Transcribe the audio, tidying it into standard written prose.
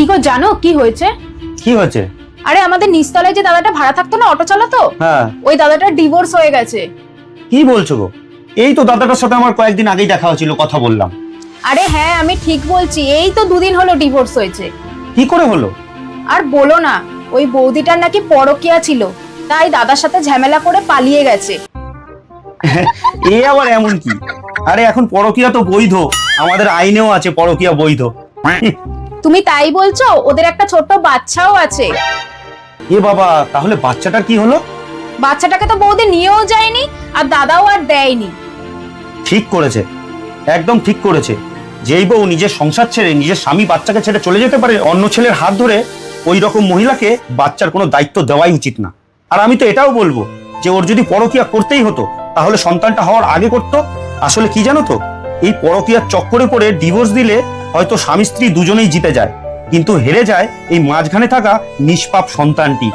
কি গো, জানো কি হয়েছে? কি হয়েছে? আরে আমাদের নিচতলায় যে দাদাটা ভাড়া থাকতো না, অটো চালাতো, হ্যাঁ। ওই দাদাটার ডিভোর্স হয়ে গেছে। কি বলছো গো? এই তো দাদাটার সাথে আমার কয়েকদিন আগেই দেখা হয়েছিল, কথা বললাম। আরে হ্যাঁ, আমি ঠিক বলছি, এই তো 2 দিন হলো ডিভোর্স হয়েছে। কি করে হলো? আর বলো না, ওই বৌদিটার নাকি পরকীয়া ছিল, তাই দাদার সাথে ঝামেলা করে পালিয়ে গেছে। এ আবার এমন কি? আরে এখন পরকীয়া তো বৈধ, আমাদের আইনেও আছে পরকীয়া বৈধ। তুমি তাই বলছো? ওদের একটা ছোট্ট বাচ্চাও আছে। এ বাবা, তাহলে বাচ্চাটার কি হলো? বাচ্চাটাকে তো বৌদি নিয়েও যায়নি, আর দাদাও আর দেয়নি। ঠিক করেছে, একদম ঠিক করেছে। যেই বউ নিজের সংসার ছেড়ে, নিজের স্বামী বাচ্চাকে ছেড়ে চলে যেতে পারে অন্য ছেলের হাত ধরে, ওই রকম মহিলাকে বাচ্চার কোনো দায়িত্ব দেওয়াই উচিত না। আর আমি তো এটাও বলবো যে ওর যদি পরকীয়া করতেই হতো তাহলে সন্তানটা হওয়ার আগে করতো। আসলে কি জানো তো, এই পরকীয়ার চক্করে পড়ে ডিভোর্স দিলে হয়তো স্বামী স্ত্রী দুজনেই জিতে যায়, কিন্তু হেরে যায় এই মাঝখানে থাকা নিষ্পাপ সন্তানটি।